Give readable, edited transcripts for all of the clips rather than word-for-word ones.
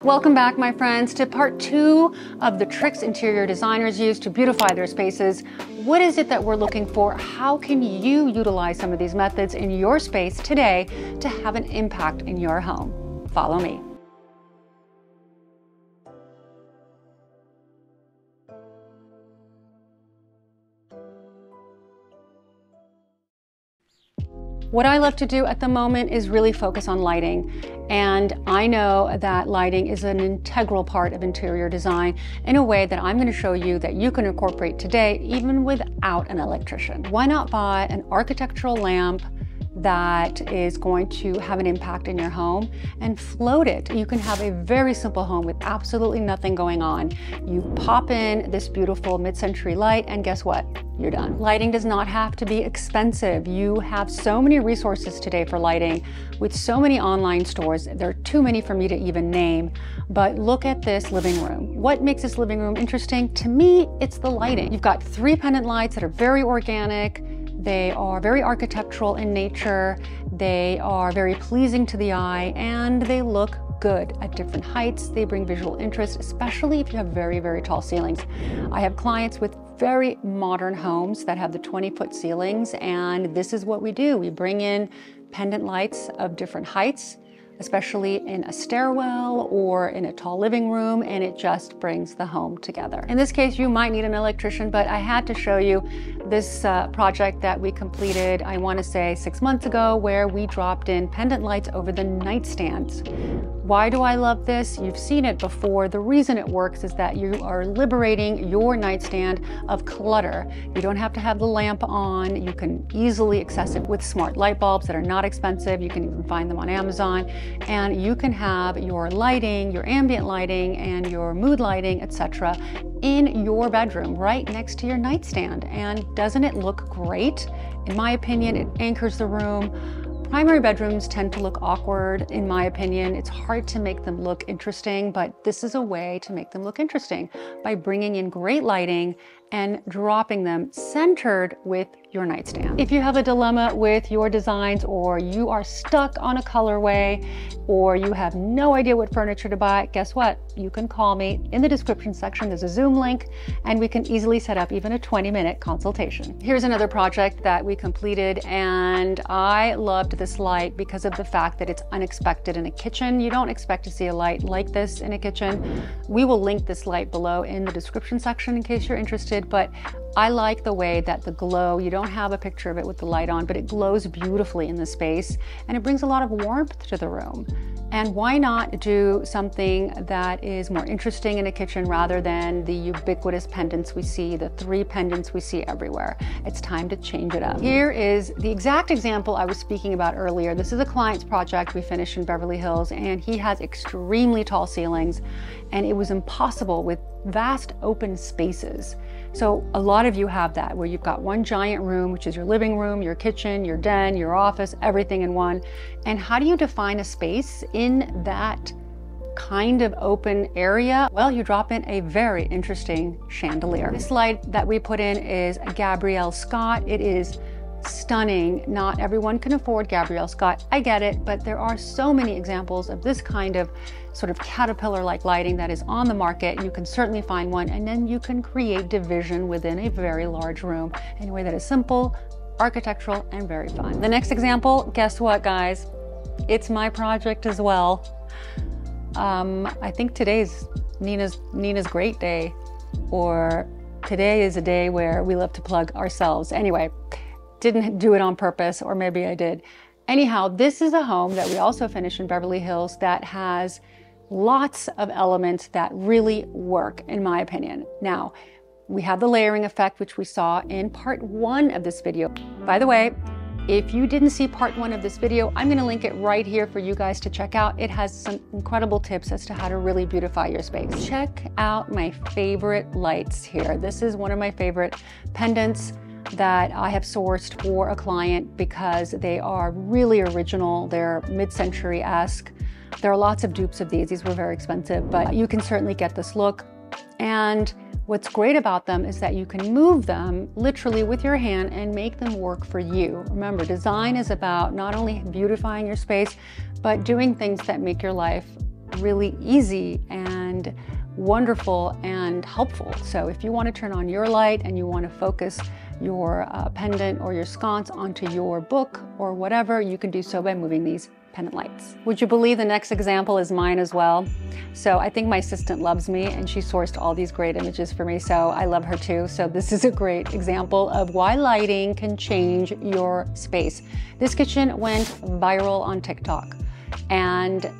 Welcome back, my friends, to part 2 of the tricks interior designers use to beautify their spaces. What is it that we're looking for? How can you utilize some of these methods in your space today to have an impact in your home? Follow me. What I love to do at the moment is really focus on lighting. And I know that lighting is an integral part of interior design in a way that I'm going to show you that you can incorporate today, even without an electrician. Why not buy an architectural lamp that is going to have an impact in your home and float it? You can have a very simple home with absolutely nothing going on. You pop in this beautiful mid-century light and guess what? You're done. Lighting does not have to be expensive. You have so many resources today for lighting with so many online stores. There are too many for me to even name, but look at this living room. What makes this living room interesting? To me, it's the lighting. You've got 3 pendant lights that are very organic. They are very architectural in nature. They are very pleasing to the eye and they look good at different heights. They bring visual interest, especially if you have very, very tall ceilings. I have clients with very modern homes that have the 20-foot ceilings, and this is what we do. We bring in pendant lights of different heights, especially in a stairwell or in a tall living room, and it just brings the home together. In this case, you might need an electrician, but I had to show you this project that we completed, I want to say 6 months ago, where we dropped in pendant lights over the nightstands. Why do I love this? You've seen it before. The reason it works is that you are liberating your nightstand of clutter. You don't have to have the lamp on. You can easily access it with smart light bulbs that are not expensive. You can even find them on Amazon. And you can have your lighting, your ambient lighting, and your mood lighting, etc. in your bedroom right next to your nightstand. And doesn't it look great? In my opinion, it anchors the room. Primary bedrooms tend to look awkward, in my opinion. It's hard to make them look interesting, but this is a way to make them look interesting by bringing in great lighting and dropping them centered with your nightstand. If you have a dilemma with your designs, or you are stuck on a colorway, or you have no idea what furniture to buy, guess what? You can call me. In the description section, there's a Zoom link, and we can easily set up even a 20-minute consultation. Here's another project that we completed, and I loved this light because of the fact that it's unexpected in a kitchen. You don't expect to see a light like this in a kitchen. We will link this light below in the description section in case you're interested. But I like the way that the glow, you don't have a picture of it with the light on, but it glows beautifully in the space and it brings a lot of warmth to the room. And why not do something that is more interesting in a kitchen rather than the ubiquitous pendants we see, the 3 pendants we see everywhere? It's time to change it up. Here is the exact example I was speaking about earlier. This is a client's project we finished in Beverly Hills, and he has extremely tall ceilings, and it was impossible with vast open spaces. So a lot of you have that, where you've got one giant room, which is your living room, your kitchen, your den, your office, everything in one. And how do you define a space in that kind of open area? Well, you drop in a very interesting chandelier. This light that we put in is a Gabrielle Scott. It is stunning. Not everyone can afford Gabrielle Scott. I get it, but there are so many examples of this kind of sort of caterpillar-like lighting that is on the market. You can certainly find one, and then you can create division within a very large room in a way that is simple, architectural, and very fun. The next example, guess what, guys? It's my project as well. I think today's Nina's great day, or today is a day where we love to plug ourselves. Anyway, didn't do it on purpose, or maybe I did. Anyhow, this is a home that we also finished in Beverly Hills that has lots of elements that really work, in my opinion. Now, we have the layering effect, which we saw in part 1 of this video. By the way, if you didn't see part 1 of this video, I'm going to link it right here for you guys to check out. It has some incredible tips as to how to really beautify your space. Check out my favorite lights here. This is one of my favorite pendants that I have sourced for a client because they are really original. They're mid-century-esque. There are lots of dupes of these. These were very expensive, but you can certainly get this look. And what's great about them is that you can move them literally with your hand and make them work for you. Remember, design is about not only beautifying your space, but doing things that make your life really easy and wonderful and helpful. So if you want to turn on your light and you want to focus your pendant or your sconce onto your book or whatever, you can do so by moving these pendant lights. Would you believe the next example is mine as well? So I think my assistant loves me and she sourced all these great images for me, so I love her too. So this is a great example of why lighting can change your space. This kitchen went viral on TikTok, and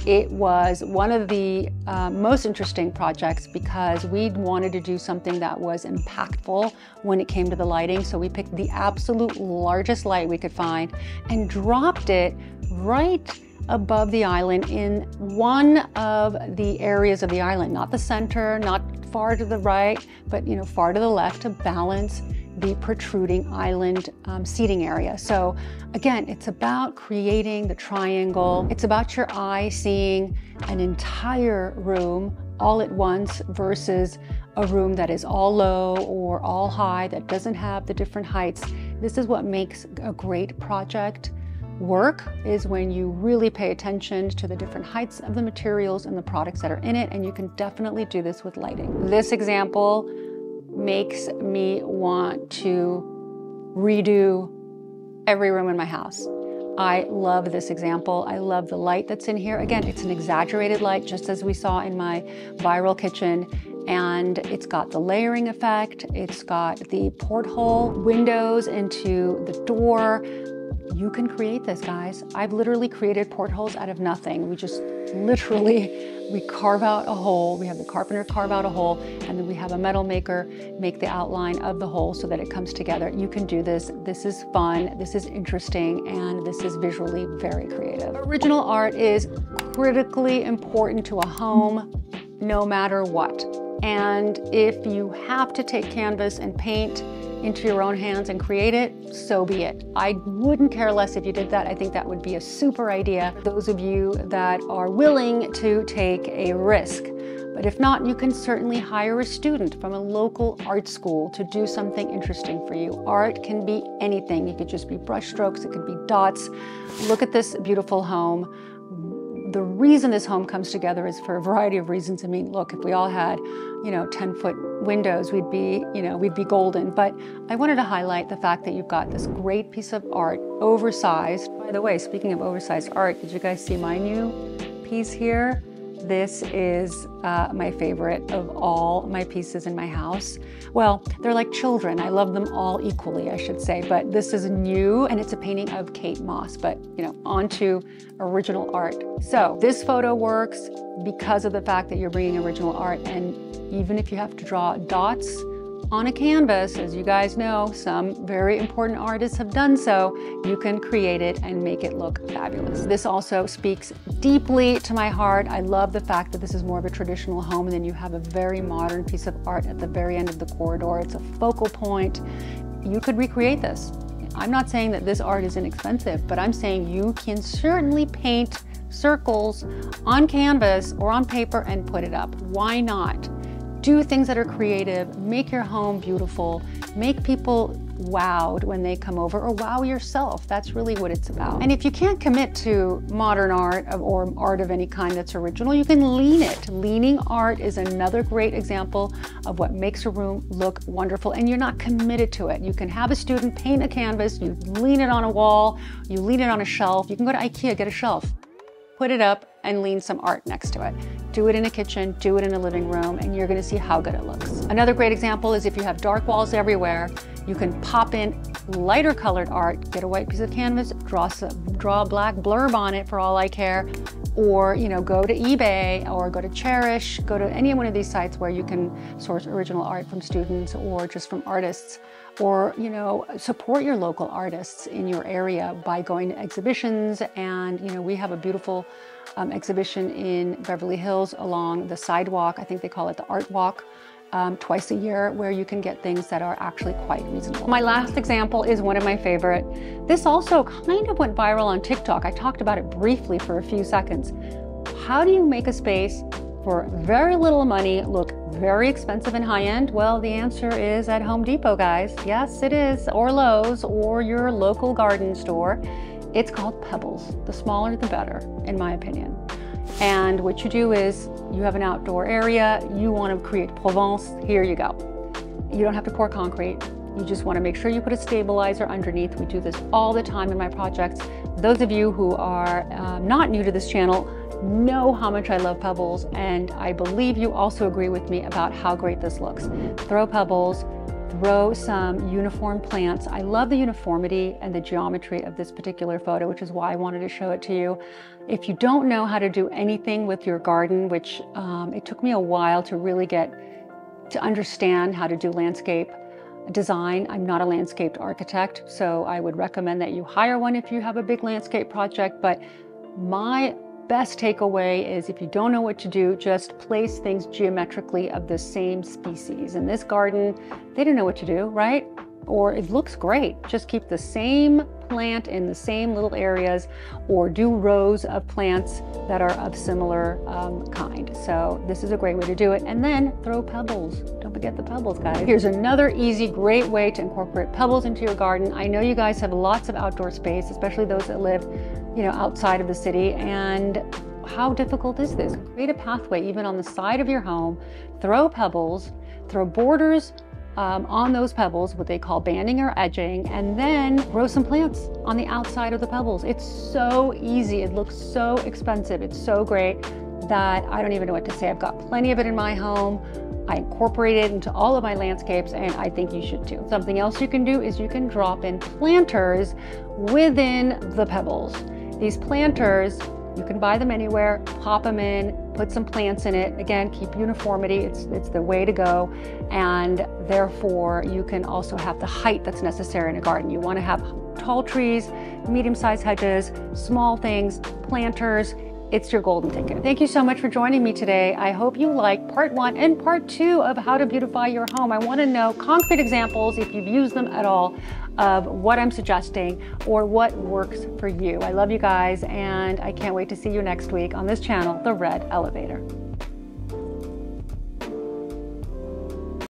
it was one of the most interesting projects because we wanted to do something that was impactful when it came to the lighting. So we picked the absolute largest light we could find and dropped it right above the island in one of the areas of the island, not the center, not far to the right, but far to the left to balance the protruding island seating area. So again, it's about creating the triangle. It's about your eye seeing an entire room all at once versus a room that is all low or all high that doesn't have the different heights. This is what makes a great project work, is when you really pay attention to the different heights of the materials and the products that are in it, and you can definitely do this with lighting. This example makes me want to redo every room in my house. I love this example. I love the light that's in here. Again, it's an exaggerated light, just as we saw in my viral kitchen. And it's got the layering effect. It's got the porthole windows into the door. You can create this, guys. I've literally created portholes out of nothing. We just we carve out a hole. We have the carpenter carve out a hole, and then we have a metal maker make the outline of the hole so that it comes together. You can do this. This is fun. This is interesting, and this is visually very creative. Original art is critically important to a home, no matter what. And if you have to take canvas and paint into your own hands and create it, so be it. I wouldn't care less if you did that. I think that would be a super idea. Those of you that are willing to take a risk. But if not, you can certainly hire a student from a local art school to do something interesting for you. Art can be anything. It could just be brush strokes, it could be dots. Look at this beautiful home. The reason this home comes together is for a variety of reasons. I mean, look, if we all had, 10-foot windows, we'd be golden. But I wanted to highlight the fact that you've got this great piece of art, oversized. By the way, speaking of oversized art, did you guys see my new piece here? This is my favorite of all my pieces in my house. Well, they're like children. I love them all equally, I should say, but this is new, and it's a painting of Kate Moss, but onto original art. So this photo works because of the fact that you're bringing original art, and even if you have to draw dots on a canvas, as you guys know, some very important artists have done so, you can create it and make it look fabulous. This also speaks deeply to my heart. I love the fact that this is more of a traditional home, and then you have a very modern piece of art at the very end of the corridor. It's a focal point. You could recreate this. I'm not saying that this art is inexpensive, but I'm saying you can certainly paint circles on canvas or on paper and put it up. Why not? Do things that are creative, make your home beautiful, make people wowed when they come over, or wow yourself. That's really what it's about. And if you can't commit to modern art or art of any kind that's original, you can lean it. Leaning art is another great example of what makes a room look wonderful, and you're not committed to it. You can have a student paint a canvas, you lean it on a wall, you lean it on a shelf. You can go to IKEA, get a shelf, put it up, and lean some art next to it. Do it in a kitchen, do it in a living room, and you're gonna see how good it looks. Another great example is if you have dark walls everywhere, you can pop in lighter colored art, get a white piece of canvas, draw a black blurb on it for all I care, or go to eBay or go to Cherish, go to any one of these sites where you can source original art from students or just from artists, or support your local artists in your area by going to exhibitions. And we have a beautiful exhibition in Beverly Hills along the sidewalk. I think they call it the Art Walk, twice a year, where you can get things that are actually quite reasonable. My last example is one of my favorite. This also kind of went viral on TikTok. I talked about it briefly for a few seconds. How do you make a space for very little money look very expensive and high-end? Well, the answer is at Home Depot, guys. Yes, it is, or Lowe's, or your local garden store. It's called Pebbles. The smaller, the better, in my opinion. And what you do is you have an outdoor area, you want to create Provence, here you go. You don't have to pour concrete. You just want to make sure you put a stabilizer underneath. We do this all the time in my projects. Those of you who are not new to this channel know how much I love pebbles, and I believe you also agree with me about how great this looks. Throw pebbles, throw some uniform plants. I love the uniformity and the geometry of this particular photo, which is why I wanted to show it to you. If you don't know how to do anything with your garden, which it took me a while to really get to understand how to do landscape design. I'm not a landscape architect, so I would recommend that you hire one if you have a big landscape project. But my best takeaway is if you don't know what to do, just place things geometrically of the same species. In this garden, they didn't know what to do, right? Or it looks great. Just keep the same plant in the same little areas, or do rows of plants that are of similar kind. So this is a great way to do it. And then throw pebbles. Don't forget the pebbles, guys. Here's another easy, great way to incorporate pebbles into your garden. I know you guys have lots of outdoor space, especially those that live, outside of the city. And how difficult is this? Create a pathway even on the side of your home. Throw pebbles, throw borders on those pebbles, what they call banding or edging, and then grow some plants on the outside of the pebbles. It's so easy. It looks so expensive. It's so great that I don't even know what to say. I've got plenty of it in my home. I incorporate it into all of my landscapes, and I think you should too. Something else you can do is you can drop in planters within the pebbles. These planters, you can buy them anywhere, pop them in, put some plants in it. Again, keep uniformity, it's the way to go. And therefore, you can also have the height that's necessary in a garden. You want to have tall trees, medium-sized hedges, small things, planters. It's your golden ticket. Thank you so much for joining me today. I hope you like part 1 and part 2 of how to beautify your home. I want to know concrete examples, if you've used them at all, of what I'm suggesting or what works for you. I love you guys, and I can't wait to see you next week on this channel, The Red Elevator.